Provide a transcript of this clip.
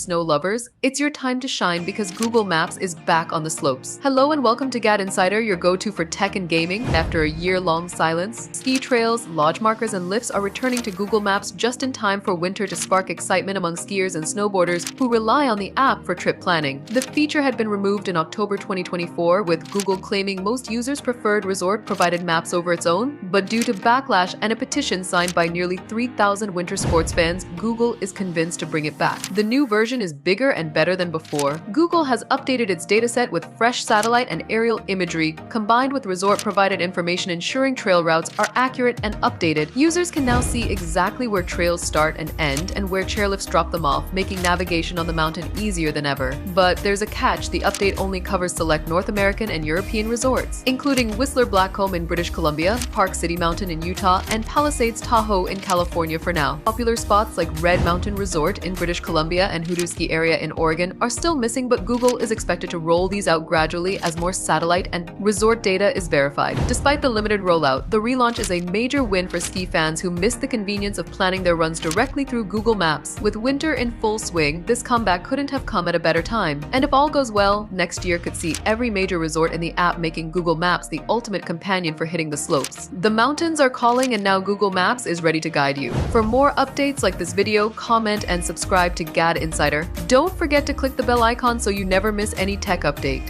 snow lovers, it's your time to shine because Google Maps is back on the slopes. Hello and welcome to GadInsider, your go-to for tech and gaming. After a year-long silence, ski trails, lodge markers, and lifts are returning to Google Maps just in time for winter to spark excitement among skiers and snowboarders who rely on the app for trip planning. The feature had been removed in October 2024, with Google claiming most users preferred resort-provided maps over its own, but due to backlash and a petition signed by nearly 3,000 winter sports fans, Google is convinced to bring it back. The new version is bigger and better than before. Google has updated its dataset with fresh satellite and aerial imagery, combined with resort-provided information ensuring trail routes are accurate and updated. Users can now see exactly where trails start and end and where chairlifts drop them off, making navigation on the mountain easier than ever. But there's a catch: the update only covers select North American and European resorts, including Whistler Blackcomb in British Columbia, Park City Mountain in Utah, and Palisades Tahoe in California for now. Popular spots like Red Mountain Resort in British Columbia and Hoodoo Ski Area in Oregon are still missing, but Google is expected to roll these out gradually as more satellite and resort data is verified. Despite the limited rollout, the relaunch is a major win for ski fans who miss the convenience of planning their runs directly through Google Maps. With winter in full swing, this comeback couldn't have come at a better time. And if all goes well, next year could see every major resort in the app making Google Maps the ultimate companion for hitting the slopes. The mountains are calling, and now Google Maps is ready to guide you. For more updates like this video, comment and subscribe to GadInsider. Don't forget to click the bell icon so you never miss any tech update.